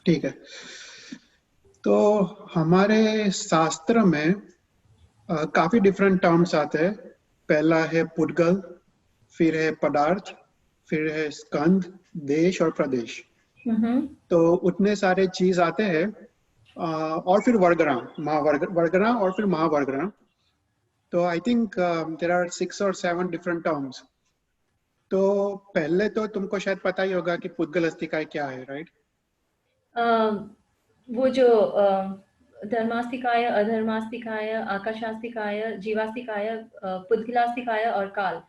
ठीक है। तो हमारे शास्त्र में काफी डिफरेंट टर्म्स आते हैं। पहला है पुद्गल, फिर है पदार्थ, फिर है स्कंद, देश और प्रदेश। हम्म। तो उतने सारे चीज आते हैं। और फिर वर्गना, वर्गना और फिर महावर्गना। तो आई थिंक देर आर 6 और 7 डिफरेंट टर्म्स। तो पहले तो तुमको शायद पता ही होगा कि पुद्गल अस्तिकाय क्या है, राइट? अ, वो जो धर्मास्तिकाय, अधर्मास्तिकाय, आकाशास्तिकाय, जीवास्तिकाय, पुद्गलास्तिकाय और काल।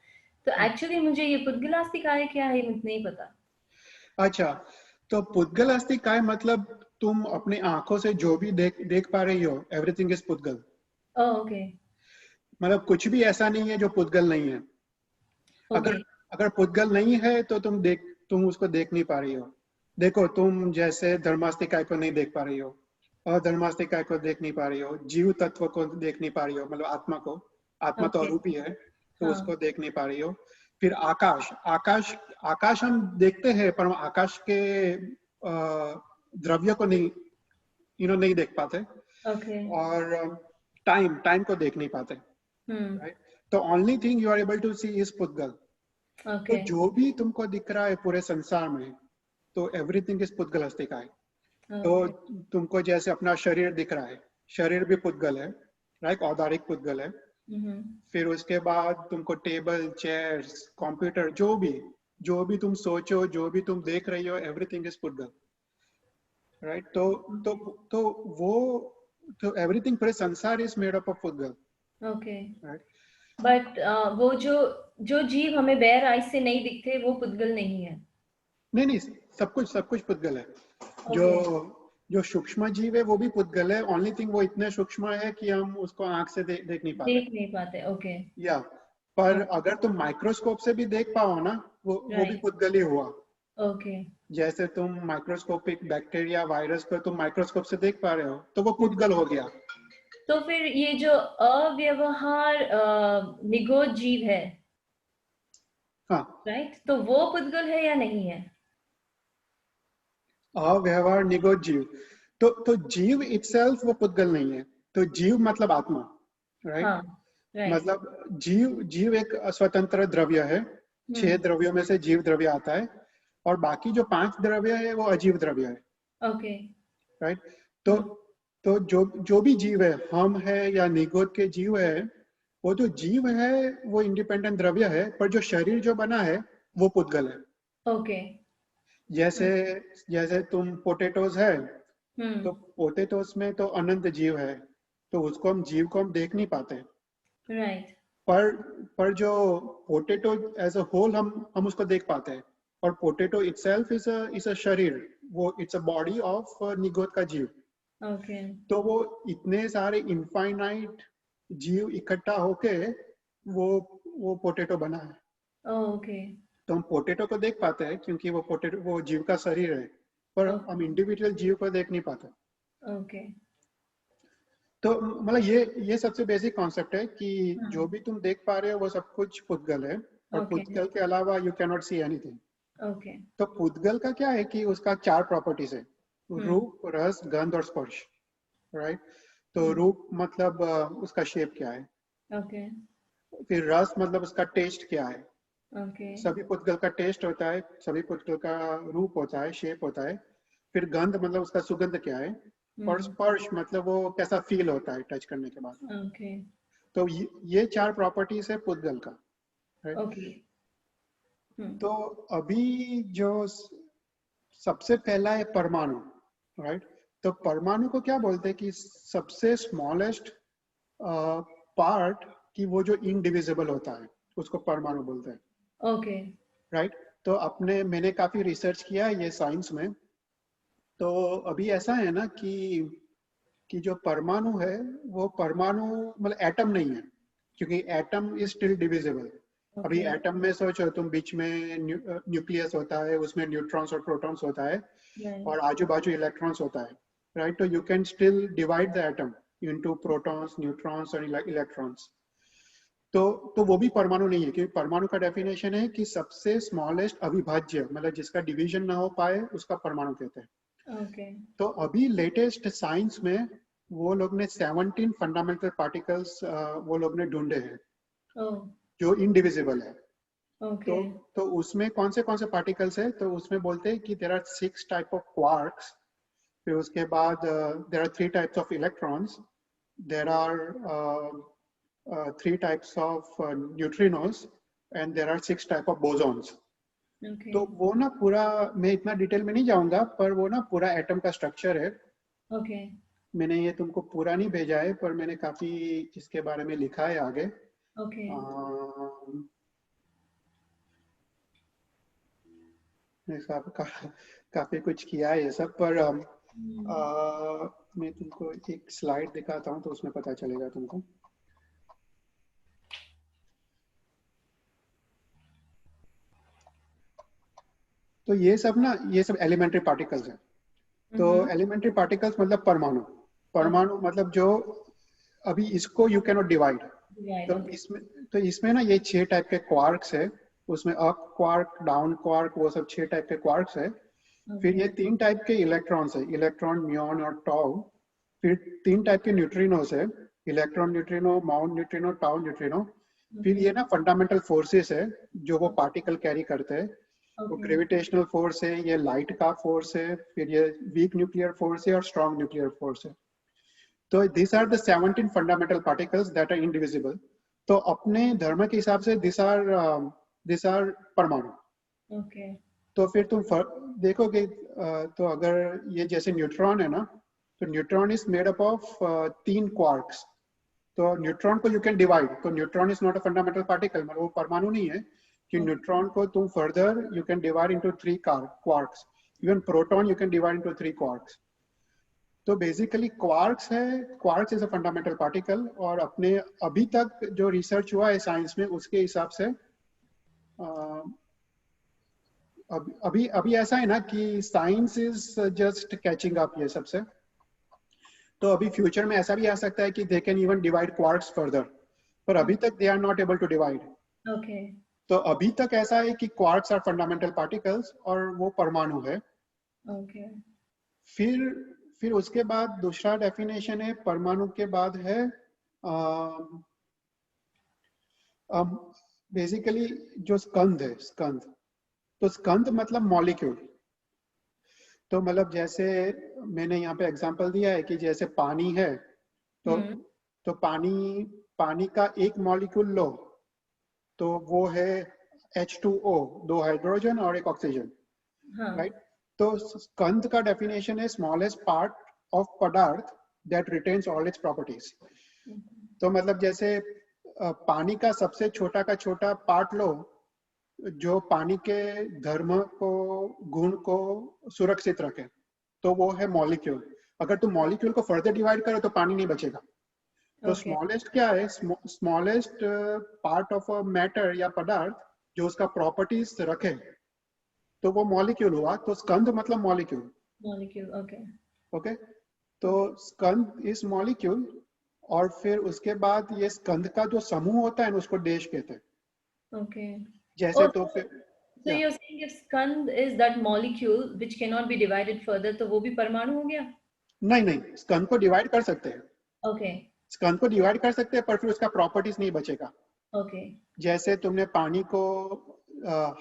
तो एक्चुअली मुझे ये पुद्गलास्तिकाय क्या है मुझे नहीं पता। अच्छा, तो पुद्गल अस्तिकाय मतलब तुम अपनी आंखों से जो भी देख देख पा रही हो, एवरीथिंग इज पुद्गल। ओके। मतलब कुछ भी ऐसा नहीं है जो पुद्गल नहीं है। अगर ओके। अगर पुद्गल नहीं है तो तुम उसको देख नहीं पा रही हो। देखो, तुम जैसे धर्मास्तिकाय को नहीं देख पा रही हो, अधर्मास्तिकाय को देख नहीं पा रही हो, जीव तत्व को देख नहीं पा रही हो, मतलब आत्मा को। आत्मा तो ओके। अरूपी है, तो हाँ। उसको देख नहीं पा रही हो। फिर आकाश, आकाश हम देखते हैं, पर हम आकाश के द्रव्य को नहीं, नहीं देख पाते। ओके। और टाइम टाइम को देख नहीं पाते, हम्म। राइट? तो only thing you are able to see is पुद्गल। तो ओके। जो भी तुमको दिख रहा है पूरे संसार में, तो एवरीथिंग इज पुद्गल अस्तिकाय। तो ओके। तुमको जैसे अपना शरीर दिख रहा है, शरीर भी पुद्गल है, राइट? औदारिक पुद्गल है। हम्म। फिर उसके बाद तुमको टेबल, चेयर्स, कंप्यूटर, जो भी तुम सोचो, जो भी तुम देख रही हो, एवरीथिंग इज पुद्गल, राइट? तो तो वो तो एवरीथिंग, पूरे संसार इज मेड अप ऑफ पुद्गल, ओके। राइट? बट वो जो जो जीव हमें बेयर आइज से नहीं दिखते वो पुद्गल नहीं है। नहीं नहीं, सब कुछ पुद्गल है। जो ओके। जो सूक्ष्म जीव है वो भी पुद्गल है। ओनली थिंग वो इतने सूक्ष्म है कि हम उसको आंख से देख नहीं पाते। देख नहीं पाते। ओके। या पर ओके। अगर तुम माइक्रोस्कोप से भी देख पाओ ना, वो भी राइट। पुद्गल ही हुआ। ओके। जैसे तुम माइक्रोस्कोपिक बैक्टीरिया, वायरस को तुम माइक्रोस्कोप से देख पा रहे हो, तो वो पुद्गल हो गया। तो फिर ये जो अव्यवहार निगोद जीव है, हाँ, राइट, तो वो पुद्गल है या नहीं है? अव्यवहार निगोद जीव। तो जीव इटसेल्फ वो पुद्गल नहीं है। तो जीव मतलब आत्मा, राइट? हाँ। राइट। मतलब जीव जीव एक स्वतंत्र द्रव्य है। 6 हम्म। द्रव्यों में से जीव द्रव्य आता है। और बाकी जो 5 द्रव्य है वो अजीव द्रव्य है, ओके। राइट? तो तो जो जो भी जीव है, हम है या निगोद के जीव है, वो जो जीव है वो इंडिपेंडेंट द्रव्य है, पर जो शरीर जो बना है वो पुद्गल है। ओके। जैसे जैसे तुम पोटेटोज है, तो हम्म। पोटेटोज में तो अनंत जीव है, तो उसको हम जीव को हम देख नहीं पाते। राइट। पर पर जो पोटैटो एज अ होल, हम उसको देख पाते हैं। और पोटैटो इटसेल्फ इज अ शरीर, वो इट्स अ बॉडी ऑफ निगोद का जीव। ओके। तो वो इतने सारे इनफाइनाइट जीव इकट्ठा होके वो वो पोटैटो बना है। ओके। तो हम पोटैटो को देख पाते हैं क्योंकि वो पोटैटो वो जीव का शरीर है, पर हम ओके। इंडिविजुअल जीव को देख नहीं पाते। ओके। तो मतलब ये सबसे बेसिक कॉन्सेप्ट है कि जो हम्म। भी तुम देख पा रहे हो वो सब कुछ पुद्गल है। और ओके। पुद्गल के अलावा you can not see anything. Okay. तो पुद्गल का क्या है कि उसका 4 प्रॉपर्टीज है: हम्म। रूप, रस, गंध और स्पर्श, राइट? तो हम्म। रूप मतलब उसका शेप क्या है। ओके। फिर रस मतलब उसका टेस्ट क्या है। ओके। सभी पुद्गल का टेस्ट होता है, सभी पुद्गल का रूप होता है, शेप होता है। फिर गंध मतलब उसका सुगंध क्या है। और हम्म। स्पर्श मतलब वो कैसा फील होता है टच करने के बाद। ओके। तो ये 4 प्रॉपर्टीज है पुद्गल का, राइट? ओके। हम्म। तो अभी जो सबसे पहला है परमाणु, राइट? तो परमाणु को क्या बोलते हैं कि सबसे स्मॉलेस्ट पार्ट, कि वो जो इनडिविजिबल होता है, उसको परमाणु बोलते हैं, ओके। राइट? तो मैंने काफी रिसर्च किया है ये साइंस में। तो अभी ऐसा है ना कि जो परमाणु है, वो परमाणु मतलब एटम नहीं है, क्योंकि एटम इज स्टिल डिविजिबल। अभी ओके। एटम में सोचो तुम, बीच में न्यूक्लियस होता है, उसमें न्यूट्रॉन्स और प्रोटॉन्स होता है, राइट। और आजू बाजू इलेक्ट्रॉन्स होता है, राइट? तो you can still divide the atom into protons, neutrons और इलेक्ट्रॉन्स। तो वो भी परमाणु नहीं है, क्योंकि परमाणु का डेफिनेशन है कि सबसे स्मॉलेस्ट अविभाज्य, मतलब जिसका डिवीजन ना हो पाए, उसका परमाणु कहते हैं। Okay. तो अभी लेटेस्ट साइंस में वो लोग ने 17 फंडामेंटल पार्टिकल्स वो लोग ने ढूंढे हैं Oh, जो इनडिविजिबल है। तो okay. तो उसमें कौन से पार्टिकल्स है, तो उसमें बोलते हैं कि there are 6 type of quarks, फिर उसके बाद there are 3 types of electrons, there are 3 types of neutrinos and there are 6 type of bosons. Okay. तो वो ना पूरा, मैं इतना डिटेल में नहीं जाऊंगा, पर वो ना पूरा एटम का स्ट्रक्चर है। Okay. मैंने ये तुमको पूरा नहीं भेजा है, पर मैंने काफी इसके बारे में लिखा है आगे। Okay. काफी कुछ किया है ये सब, पर Hmm. मैं तुमको एक स्लाइड दिखाता हूँ तो उसमें पता चलेगा तुमको। तो ये सब एलिमेंट्री पार्टिकल्स हैं। तो एलिमेंट्री पार्टिकल्स मतलब परमाणु। परमाणु मतलब जो अभी इसको you can not divide. Right. तो Okay. इसमें ना ये 6 टाइप के क्वार्क्स है, उसमें अप क्वार्क, डाउन क्वार्क, वो सब 6 टाइप के क्वार्क्स है। फिर ये Okay. 3 टाइप के इलेक्ट्रॉन्स है, इलेक्ट्रॉन, म्यून और टाउ। फिर 3 टाइप के न्यूट्रिनोस है, electron neutrino, muon neutrino, tau neutrino. फिर Okay. ये ना फंडामेंटल फोर्सेस है जो वो पार्टिकल कैरी करते हैं। वो Okay. ग्रेविटेशनल फोर्स है, ये लाइट का फोर्स है, फिर ये वीक न्यूक्लियर फोर्स है और स्ट्रॉन्ग न्यूक्लियर फोर्स है। तो this are the 17 fundamental particles that are indivisible. तो अपने धर्म के हिसाब से दिस आर परमाणु। Okay. तो फिर तुम देखोगे, तो अगर ये जैसे न्यूट्रॉन है ना, तो neutron is made up of 3 quarks. तो न्यूट्रॉन को यू कैन डिवाइड, तो neutron is not a fundamental particle, मतलब वो परमाणु नहीं है कि Okay. न्यूट्रॉन को तुम further you can divide into 3 quarks. Even proton you can divide into 3 quarks. तो बेसिकली क्वार्क्स है, quarks is a fundamental particle. और अपने अभी तक जो रिसर्च हुआ है साइंस में उसके हिसाब से अभी अभी ऐसा है ना कि science is just catching up ये सबसे। तो अभी फ्यूचर में ऐसा भी आ सकता है कि they can even divide quarks further, पर अभी तक they are not able to divide. Okay. तो अभी तक ऐसा है कि क्वार्क्स आर फंडामेंटल पार्टिकल्स और वो परमाणु है। Okay. फिर फिर उसके बाद दूसरा डेफिनेशन है परमाणु के बाद है बेसिकली जो स्कंध है, स्कंध। तो स्कंध मतलब मॉलिक्यूल। तो मतलब जैसे मैंने यहाँ पे एग्जांपल दिया है कि जैसे पानी है, तो Hmm. तो पानी का एक मॉलिक्यूल लो, तो वो है H2O, 2 हाइड्रोजन और एक ऑक्सीजन, हाँ. राइट। तो स्कंध का डेफिनेशन है स्मॉलेस्ट पार्ट ऑफ पदार्थ that retains all its properties. तो मतलब जैसे पानी का सबसे छोटा का छोटा पार्ट लो जो पानी के धर्म को, गुण को सुरक्षित रखे, तो वो है मॉलिक्यूल। अगर तुम मॉलिक्यूल को फर्दर डिवाइड करो तो पानी नहीं बचेगा। तो Okay. स्मॉलेस्ट क्या है, smallest part of a matter या पदार्थ जो उसका प्रॉपर्टीज रखे, तो वो मॉलिक्यूल हुआ। तो स्कंध मतलब मॉलिक्यूल। Molecule. Okay. ओके, तो Okay. स्कंध इज मॉलिक्यूल। और फिर उसके बाद ये स्कंध का जो समूह होता है ना उसको देश कहते हैं। Okay. जैसे Oh, तो फिर so या you're saying if skand is that molecule which cannot be divided further, तो वो भी परमाणु हो गया? नहीं नहीं, स्कंध को डिवाइड कर सकते हैं, Okay. स्कंध को डिवाइड कर सकते हैं, पर फिर उसका प्रॉपर्टीज नहीं बचेगा। Okay. जैसे तुमने पानी को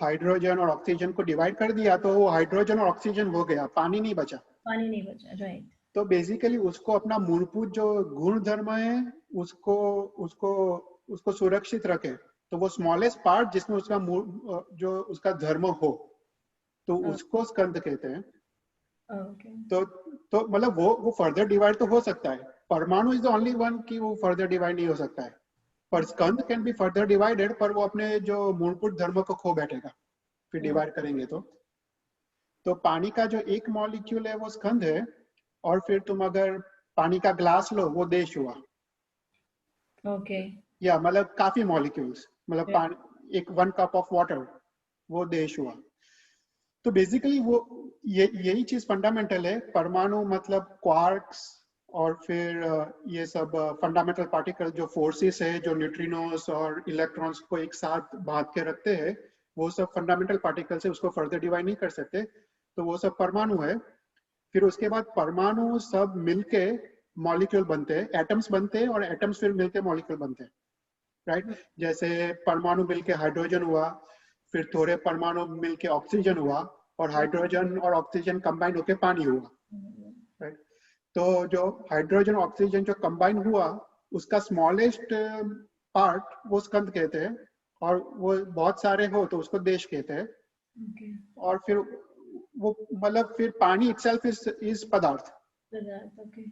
हाइड्रोजन और ऑक्सीजन को डिवाइड कर दिया, तो वो हाइड्रोजन और ऑक्सीजन हो गया, पानी नहीं बचा। पानी नहीं बचा, right? तो बेसिकली उसको अपना मूलभूत जो गुण धर्म है उसको उसको उसको सुरक्षित रखे, तो वो स्मॉलेस्ट पार्ट जिसमें उसका जो उसका धर्म हो, तो उसको स्कंद कहते हैं। Okay. तो मतलब वो फर्दर डिवाइड तो हो सकता है। परमाणु इज द ओनली वन कि वो फर्दर डिवाइड नहीं हो सकता है, पर स्कंद कैन बी फर्दर डिवाइडेड, पर वो अपने जो मूलभूत धर्म को खो बैठेगा फिर डिवाइड करेंगे तो पानी का जो एक मॉलिक्यूल है वो स्कंद है। और फिर तुम अगर पानी का ग्लास लो, वो देश हुआ। Okay. या मतलब काफी मॉलिक्यूल्स, मतलब Right. पानी, एक 1 कप ऑफ वाटर, वो देश हुआ। तो बेसिकली वो यही चीज फंडामेंटल है। परमाणु मतलब क्वार्क्स, और फिर ये सब फंडामेंटल पार्टिकल जो फोर्सेस है, जो न्यूट्रिनोस और इलेक्ट्रॉन्स को एक साथ बांध के रखते हैं, वो सब फंडामेंटल पार्टिकल्स है, उसको फर्दर डिवाइड नहीं कर सकते, तो वो सब परमाणु है। फिर उसके बाद परमाणु सब मिलके मॉलिक्यूल बनते हैं, एटम्स बनते हैं, और एटम्स फिर मिलके मॉलिक्यूल बनते हैं, राइट। जैसे परमाणु मिलके हाइड्रोजन हुआ, फिर थोड़े परमाणु मिलके ऑक्सीजन हुआ, और हाइड्रोजन और ऑक्सीजन कंबाइन होके पानी हुआ, राइट। तो जो हाइड्रोजन ऑक्सीजन जो कंबाइन हुआ, उसका स्मॉलेस्ट पार्ट वो स्कंद कहते हैं, और वो बहुत सारे हो तो उसको देश कहते हैं। Okay. और फिर वो मतलब फिर पानी इटसेल्फ इज पदार्थ, Okay.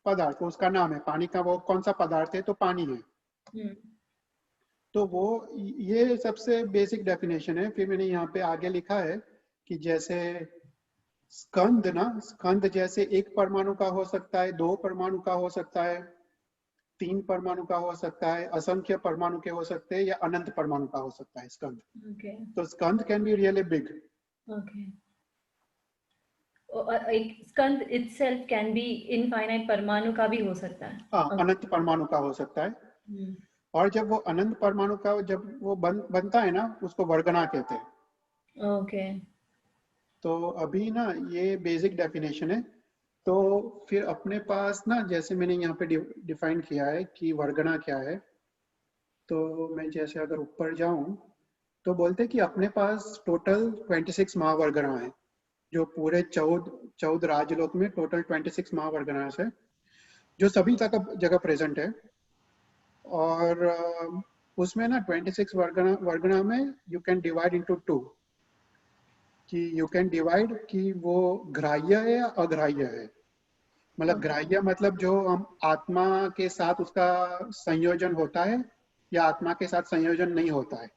पदार्थ उसका नाम है, पानी का वो कौन सा पदार्थ है, तो पानी है। तो वो ये सबसे बेसिक डेफिनेशन है। फिर मैंने यहाँ पे आगे लिखा है कि जैसे स्कंद ना, स्कंद जैसे एक परमाणु का हो सकता है, 2 परमाणु का हो सकता है, 3 परमाणु का हो सकता है, असंख्य परमाणु के हो सकते हैं, या अनंत परमाणु का हो सकता है स्कंद। Okay. तो स्कंद can be really big. Okay. एक स्कंद itself can be infinite परमाणु का भी हो सकता है। हाँ, अनंत परमाणु का हो सकता है। और जब वो अनंत परमाणु का जब वो बनता है ना, उसको वर्गना कहते हैं। ओके। तो अभी ना ये बेसिक डेफिनेशन है। तो फिर अपने पास ना, जैसे मैंने यहाँ पे डिफाइन किया है कि वर्गना क्या है, तो मैं जैसे अगर ऊपर जाऊं तो बोलते हैं कि अपने पास टोटल 26 महावर्गना है, जो पूरे 14 राजलोक में टोटल 26 महावर्गना है, जो सभी जगह प्रेजेंट है। और उसमें ना 26 वर्गना में यू कैन डिवाइड इनटू 2, कि यू कैन डिवाइड कि वो ग्राह्य है या अग्राह्य है। मतलब ग्राह्य मतलब जो हम आत्मा के साथ उसका संयोजन होता है, या आत्मा के साथ संयोजन नहीं होता है।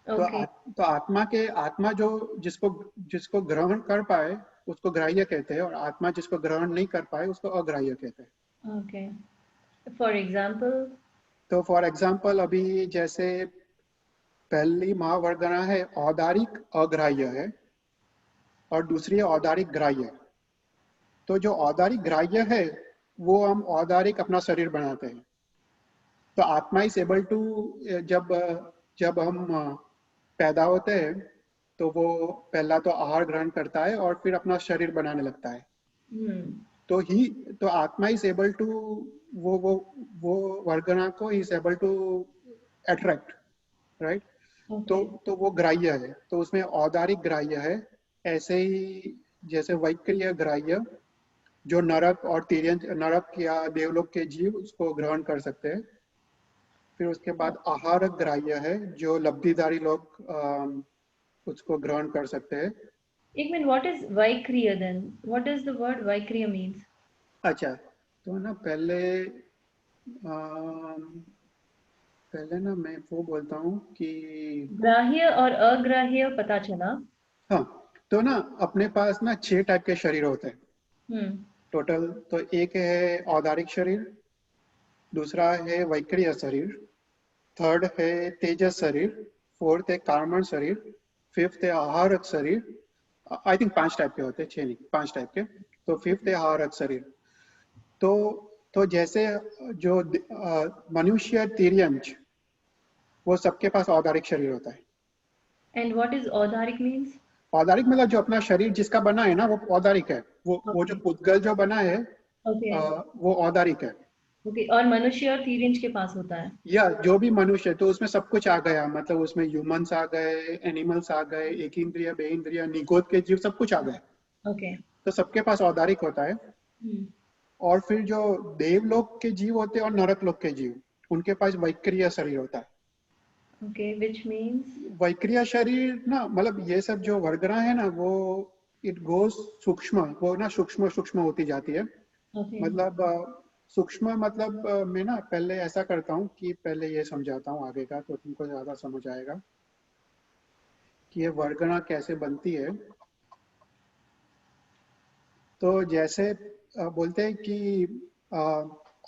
Okay. तो आत्मा जो जिसको ग्रहण कर पाए उसको ग्राह्य कहते हैं, और आत्मा जिसको ग्रहण नहीं कर पाए उसको अग्राह्य कहते हैं। Okay. For example. तो फॉर एग्जाम्पल अभी जैसे पहली महावर्गना है औदारिक अग्राह्य है, और दूसरी है औदारिक ग्राह्य। तो जो औदारिक ग्राह्य है वो हम औदारिक अपना शरीर बनाते हैं। तो आत्मा इज एबल टू, जब जब हम पैदा होते हैं तो वो पहला तो आहार ग्रहण करता है और फिर अपना शरीर बनाने लगता है। तो आत्मा इज एबल टू, वो वर्गना को is able to attract, right. तो वो ग्राह्य है, तो उसमें औदारिक ग्राह्य है। ऐसे ही जैसे वैक्रिय ग्राह्य, जो नरक और तिर्यंत, नरक या देवलोक के जीव उसको ग्रहण कर सकते हैं। फिर उसके बाद आहारक ग्राह्य है, जो लब्धिधारी लोग उसको ग्रहण कर सकते हैं। एक मिनट, व्हाट इज वैक्रिय then? What is the word वैक्रिय मींस? अच्छा, तो ना पहले ना मैं वो बोलता हूँ कि ग्राह्य और अग्राह्य पता चला। हाँ, तो ना अपने पास ना 6 टाइप के शरीर होते हैं टोटल। तो एक है औदारिक शरीर, दूसरा है वैक्रिय शरीर, थर्ड है तेजस शरीर, फोर्थ है कार्मण शरीर, फिफ्थ है आहारक शरीर। आई थिंक 5 टाइप के होते हैं, 6 नहीं, 5 टाइप के। तो फिफ्थ है आहारक शरीर। तो जैसे जो मनुष्य तिर्यंच, वो सबके पास औदारिक शरीर होता है। एंड व्हाट इज औदारिक मींस? औदारिक मतलब जो अपना शरीर जिसका बना है ना, वो औदारिक है। वो जो पुद्गल जो बना है, वो औदारिक है। ओके, और मनुष्य और तिर्यंच के पास होता है? या जो भी मनुष्य, तो उसमें सब कुछ आ गया, मतलब उसमें ह्यूमंस आ गए, एनिमल्स आ गए, एक इंद्रिय, बे इंद्रिय, निगोद के जीव, सब कुछ आ गए। ओके। तो सबके पास औदारिक होता है। और फिर जो देवलोक के जीव होते हैं और नरक लोक के जीव, उनके पास वैक्रिय शरीर होता है। Okay, which means? वैक्रिय शरीर ना, मतलब ये सब जो वर्गना है ना, वो इट गोज सूक्ष्म, वो ना सूक्ष्म सूक्ष्म होती जाती है। मतलब सूक्ष्म मतलब मैं ना पहले ऐसा करता हूँ कि पहले ये समझाता हूँ आगे का, तो तुमको ज्यादा समझ आएगा कि ये वर्गना कैसे बनती है। तो जैसे बोलते हैं कि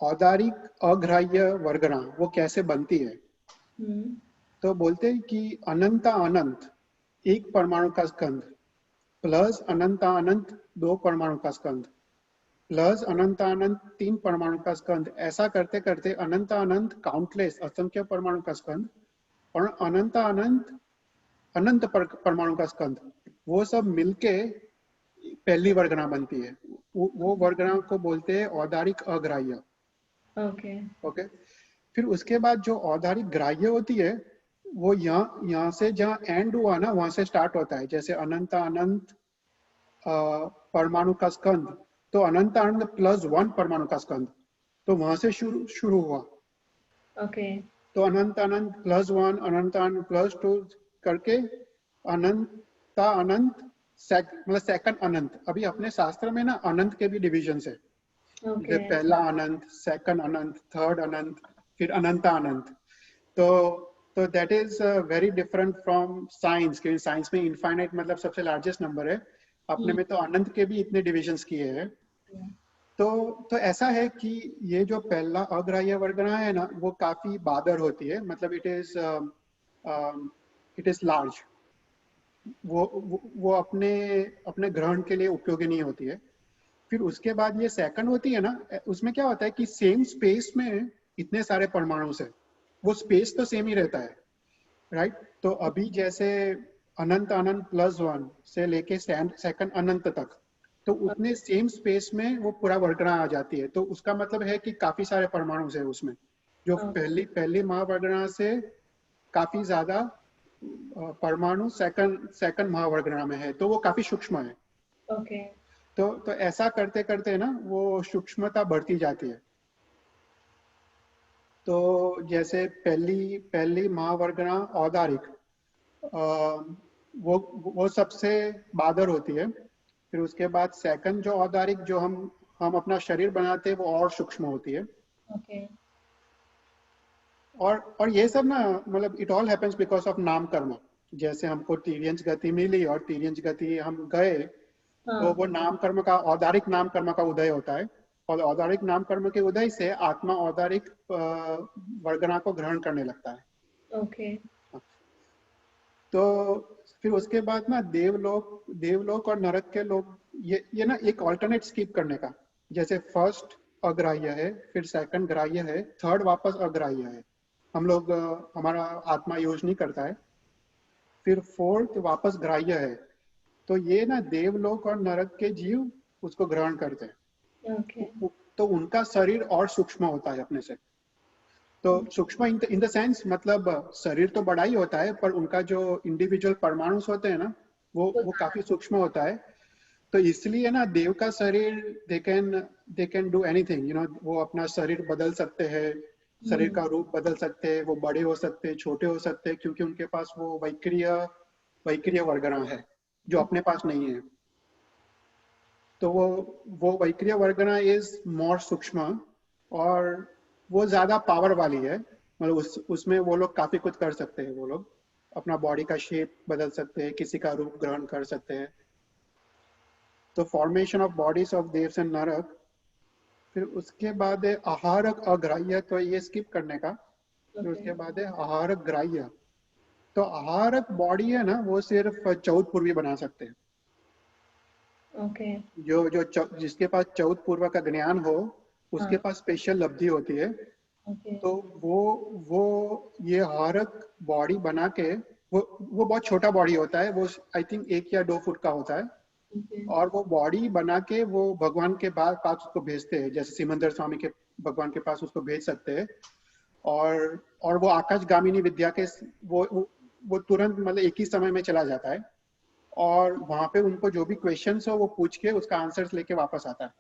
औदारिक अग्राह्य वर्गना वो कैसे बनती है। तो बोलते हैं कि अनंता अनंत एक परमाणु का स्कंद, प्लस अनंता अनंत 2 परमाणु का स्कंद, प्लस अनंत अनंत 3 परमाणु का स्कंद। ऐसा करते करते अनंत अनंत काउंटलेस असंख्य परमाणु का स्कंद, और अनंत अनंत अनंत परमाणु का स्कंद, वो सब मिलके पहली वर्गना बनती है, वो वर्गना को बोलते हैं औदारिक अग्राह्य। ओके ओके, फिर उसके बाद जो औदारिक ग्राह्य होती है वो यहाँ से जहाँ एंड हुआ ना वहां से स्टार्ट होता है। जैसे अनंत अनंत परमाणु का स्कंद, तो अनंत अनंत प्लस वन परमाणु का स्कंद, तो वहां से शुरू शुरू हुआ। ओके तो अनंत अनंत प्लस वन, अनंत अनंत प्लस टू करके अनंत अनंत मतलब सेकंड अनंत। अभी अपने शास्त्र में ना अनंत के भी डिविजन है, ओके जैसे पहला अनंत, सेकंड अनंत, थर्ड अनंत, फिर अनंत अनंत। तो that is very different from science, क्योंकि साइंस में इनफाइनाइट मतलब सबसे लार्जेस्ट नंबर है, अपने में तो अनंत के भी इतने डिविजन्स किए हैं। तो ऐसा है कि ये जो पहला अग्राह्य वर्गना है ना वो काफी बादर होती है, मतलब इट इज लार्ज। वो अपने अपने ग्रहण के लिए उपयोगी नहीं होती है। फिर उसके बाद ये सेकंड होती है ना, उसमें क्या होता है कि सेम स्पेस में इतने सारे परमाणु से, वो स्पेस तो सेम ही रहता है, राइट। तो अभी जैसे अनंत अनंत प्लस वन से लेके सेकंड अनंत तक, तो उतने सेम स्पेस में वो पूरा वर्गना आ जाती है। तो उसका मतलब है कि काफी सारे परमाणु है उसमें, जो पहली पहली महावर्गना से काफी ज्यादा परमाणु सेकंड सेकंड महावर्गना में है, तो वो काफी सूक्ष्म है। ओके तो ऐसा करते करते ना वो सूक्ष्मता बढ़ती जाती है। तो जैसे पहली पहली महावर्गना औदारिक, वो सबसे बादर होती है। फिर उसके बाद सेकंड जो औदारिक, जो हम अपना शरीर बनाते हैं, वो और सूक्ष्म होती है। ओके और ये सब ना मतलब it all happens because of नाम कर्म। जैसे हमको तिर्यंच गति मिली और तिर्यंच गति हम गए, तो हाँ वो नाम कर्म का, औदारिक नाम कर्म का उदय होता है। और औदारिक नाम कर्म के उदय से आत्मा औदारिक वर्गना को ग्रहण करने लगता है। ओके तो फिर उसके बाद ना देवलोक और नरक के लोग, ये ना एक ऑल्टरनेट स्किप करने का। जैसे फर्स्ट अग्राह्य है, फिर सेकंड ग्राह्य है, थर्ड वापस अग्राह्य है। हम लोग हमारा आत्मा यूज नहीं करता है। फिर फोर्थ वापस ग्राह्य है। तो ये ना देवलोक और नरक के जीव उसको ग्रहण करते ओके हैं। तो उनका शरीर और सूक्ष्म होता है अपने से। तो सूक्ष्म इन द सेंस मतलब शरीर तो बड़ा ही होता है, पर उनका जो इंडिविजुअल परमाणु होते हैं ना वो काफी सूक्ष्म होता है। तो इसलिए ना देव का शरीर, दे कैन डू एनीथिंग, वो अपना शरीर बदल सकते हैं, शरीर का रूप बदल सकते हैं, वो बड़े हो सकते हैं, छोटे हो सकते हैं, क्योंकि उनके पास वो वैक्रिय वैक्रिय वर्गना है जो अपने पास नहीं है। तो वो वैक्रिय वर्गना इज मोर सूक्ष्म, और वो ज्यादा पावर वाली है। मतलब उसमें वो लोग काफी कुछ कर सकते हैं। वो लोग अपना बॉडी का शेप बदल सकते हैं, किसी का रूप ग्रहण कर सकते हैं। तो formation of bodies of Dev's and नरक। फिर उसके बाद है आहारक अग्राह्य, तो ये स्किप करने का। फिर ओके उसके बाद है आहारक ग्राह्य। तो आहारक बॉडी है ना वो सिर्फ 14 पूर्वी बना सकते हैं। ओके जो जो जिसके पास 14 पूर्व का ज्ञान हो, उसके हाँ पास स्पेशल लब्धि होती है। ओके तो वो ये आहारक बॉडी बना के, वो बहुत छोटा बॉडी होता है, वो आई थिंक 1 या 2 फुट का होता है। ओके और वो बॉडी बना के वो भगवान के पास उसको भेजते हैं, जैसे सिमंदर स्वामी के भगवान के पास उसको भेज सकते हैं। और वो आकाशगामिनी विद्या के वो तुरंत मतलब एक ही समय में चला जाता है, और वहां पे उनको जो भी क्वेश्चंस हो वो पूछ के उसका आंसर्स लेके वापस आता है।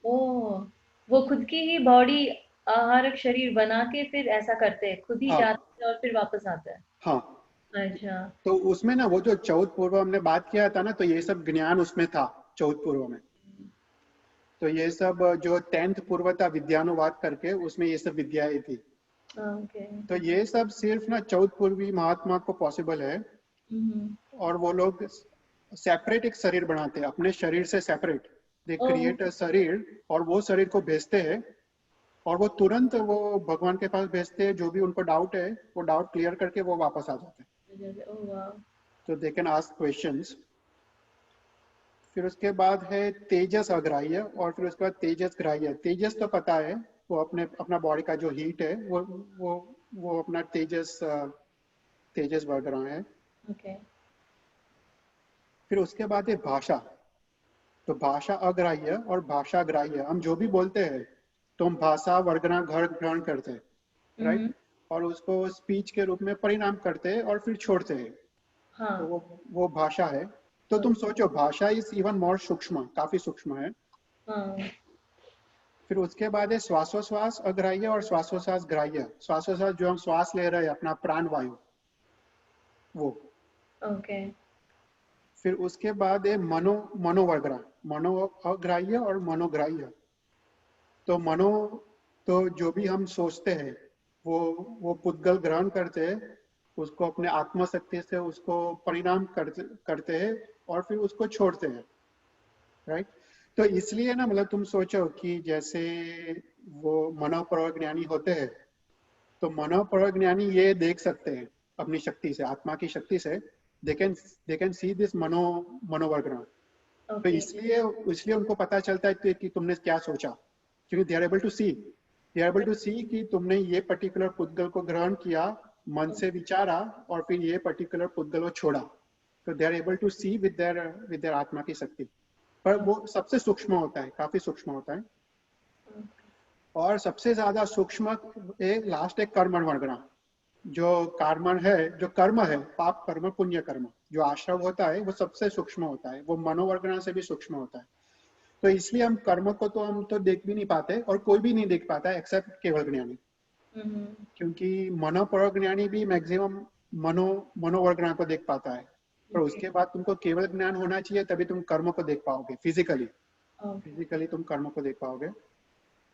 ओह वो खुद की ही बॉडी आहारक शरीर बना के फिर ऐसा करते हैं, खुद ही हाँ जाते हैं और फिर वापस आता है। हाँ। अच्छा तो उसमें ना वो जो 14 पूर्व हमने बात किया था ना, तो ये सब ज्ञान उसमें था 14 पूर्व में। तो ये सब जो 10th पूर्व था विद्यानुवाद करके, उसमें ये सब विद्याएं थी। ओके तो ये सब सिर्फ ना 14 पूर्वी महात्मा को पॉसिबल है। हम्म और वो लोग सेपरेट एक शरीर बनाते हैं, अपने शरीर से separate. They oh create a शरीर, और वो शरीर को भेजते हैं। और वो तुरंत वो भगवान के पास भेजते हैं, जो भी उनको डाउट है वो डाउट क्लियर करके वो वापस आ जाते हैं। ओह वाह तो दे कैन आस्क क्वेश्चंस। फिर उसके बाद है तेजस अग्राह्य, और फिर उसके बाद तेजस ग्राह्य। तेजस तो पता है, वो अपना बॉडी का जो हीट है वो वो अपना तेजस तेजस बढ़ रहा है। ओके फिर उसके बाद है भाषा। तो भाषा अग्राह्य और भाषा ग्राह्य, हम जो भी बोलते हैं तो हम भाषा वर्गना घर ग्रहण करते हैं, राइट, और उसको स्पीच के रूप में परिणाम करते हैं और फिर छोड़ते हैं, हाँ. तो वो भाषा है। तो तुम सोचो भाषा इज इवन मोर सूक्ष्म, काफी सूक्ष्म है। हाँ. फिर उसके बाद है श्वासोश्वास अग्राह्य और श्वासोश्वास ग्राह्य। श्वासोश्वास जो हम श्वास ले रहे हैं अपना प्राण वायु, वो। ओके. फिर उसके बाद है मनोवर्गना, मनो अग्राह्य और मनोग्राह्य। तो मनो, तो जो भी हम सोचते हैं वो पुद्गल ग्रहण करते हैं, उसको अपने आत्मशक्ति से उसको परिणाम करते हैं और फिर उसको छोड़ते हैं, राइट। तो इसलिए ना, मतलब तुम सोचो कि जैसे वो मनोपरज्ञानी होते हैं, तो मनोपरज्ञानी ये देख सकते हैं अपनी शक्ति से, आत्मा की शक्ति से, दे कैन सी दिस मनोवर्गना। तो ओके. इसलिए इसलिए उनको पता चलता है कि तुमने क्या सोचा, क्योंकि they are able to see, they are able to see कि तुमने ये पर्टिकुलर पुद्गल को ग्रहण किया, मन से विचारा और फिर ये पर्टिकुलर पुद्गल को छोड़ा। तो they are able to see with their आत्मा की शक्ति। पर वो सबसे सूक्ष्म होता है, काफी सूक्ष्म होता है। और सबसे ज्यादा सूक्ष्म लास्ट एक कर्मण वर्गना, जो कर्मण है, जो कर्म है, पाप कर्म पुण्य कर्म, जो आश्रव होता है वो सबसे सूक्ष्म होता है, वो मनोवर्गना से भी सूक्ष्म होता है। तो इसलिए हम कर्म को तो हम तो देख भी नहीं पाते, और कोई भी नहीं देख पाता एक्सेप्ट केवल ज्ञानी, क्योंकि मनोपरज्ञानी भी मैक्सिमम मनोवर्गना को देख पाता है। पर उसके बाद तुमको केवल ज्ञान होना चाहिए, तभी तुम कर्म को देख पाओगे फिजिकली, फिजिकली तुम कर्म को देख पाओगे।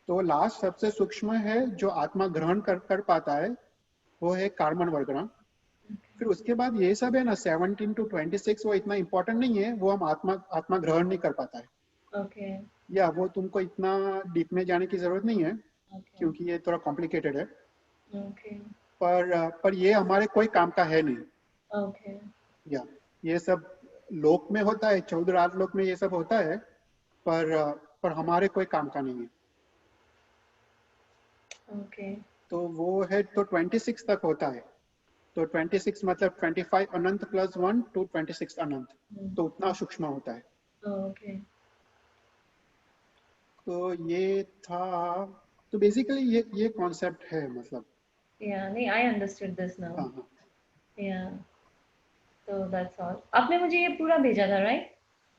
तो लास्ट सबसे सूक्ष्म है जो आत्मा ग्रहण कर पाता है, वो है कार्मन वर्गना। फिर उसके बाद ये सब है ना 17 to 26, वो इतना इंपॉर्टेंट नहीं है, वो हम आत्मा ग्रहण नहीं कर पाता है। ओके. या वो तुमको इतना डीप में जाने की जरूरत नहीं है, ओके. क्योंकि ये थोड़ा कॉम्प्लिकेटेड है। ओके. पर ये हमारे कोई काम का है नहीं। ओके. या ये सब लोक में होता है, 14 रात लोक में ये सब होता है, पर हमारे कोई काम का नहीं है। ओके. तो वो है, तो 26 तक होता है। तो 26 मतलब 25 अनंत प्लस 1 to 26 अनंत, तो उतना सूक्ष्म होता है। ओके. तो ये था, तो बेसिकली ये कॉन्सेप्ट है, मतलब। या नहीं, आई अंडरस्टूड दिस नाउ. हाँ हाँ, या, तो दैट्स ऑल. आपने मुझे ये पूरा भेजा था, राइट?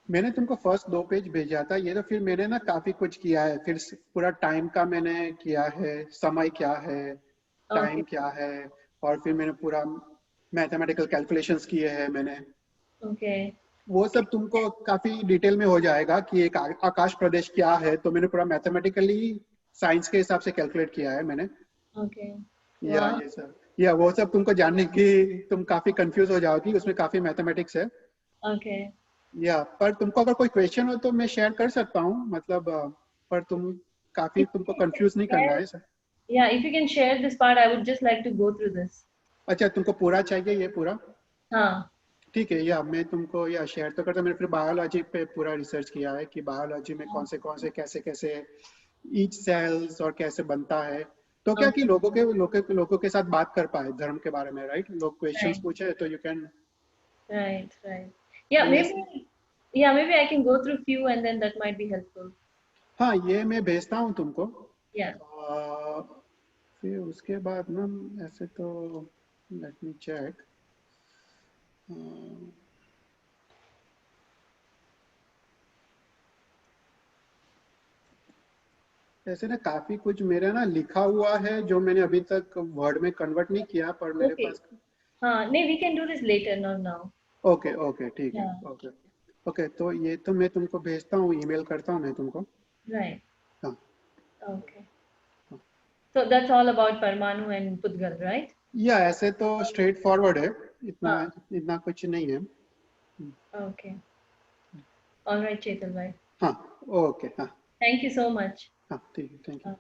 मैंने तुमको फर्स्ट 2 पेज भेजा था ये, तो फिर मैंने ना काफी कुछ किया है, फिर पूरा टाइम का मैंने किया है, समय क्या है, ओके. टाइम क्या है, और फिर मैंने पूरा मैथमेटिकल कैलकुलेशंस किए हैं मैंने। ओके. वो सब तुमको काफी डिटेल में हो जाएगा कि एक आकाश प्रदेश क्या है, तो मैंने पूरा मैथमेटिकली साइंस के हिसाब से कैलकुलेट किया है मैंने। ओके. या वाह. ये सब, या वो सब तुमको जानने की तुम काफी कंफ्यूज हो जाओगी, उसमें काफी मैथमेटिक्स है। ओके. या पर तुमको अगर कोई क्वेश्चन हो तो मैं शेयर कर सकता हूँ, मतलब पर काफी तुमको कंफ्यूज नहीं करना है sir. Yeah, if you can share this part, I would just like to go through this. अच्छा, तुमको पूरा चाहिए ये पूरा? हाँ. ठीक है, या मैं तुमको या शेयर तो करता, मैंने फिर बायोलॉजी पे पूरा रिसर्च किया है कि बायोलॉजी में कौन से कैसे कैसे ईच सेल्स और कैसे बनता है। तो क्या कि लोगों के साथ बात कर पाए धर्म के बारे में, राइट, लोग क्वेश्चंस Right. पूछे तो you can. Right. Right. Yeah, ये, maybe. Yeah, maybe I can go through few and then that might be helpful. हाँ ये मैं भेजता हूँ तुमको। Yeah. फिर उसके बाद ना, ऐसे तो लेट मी चेक। ऐसे ना काफी कुछ मेरा ना लिखा हुआ है जो मैंने अभी तक वर्ड में कन्वर्ट नहीं किया, पर मेरे Okay. पास। हाँ, नहीं, we can do this later, not now. Okay okay, ठीक है, Yeah. Okay okay. तो ये तो मैं तुमको भेजता हूँ, ईमेल करता हूँ मैं तुमको। Right. हाँ Okay. So that's all about Parmanu and Pudgal, right? या ऐसे तो स्ट्रेट फॉरवर्ड है, इतना हाँ. इतना कुछ नहीं है। Okay. All right, Chetal bhai. हाँ, ओके, हाँ Thank you so much. हाँ, ठीक है, थैंक यू।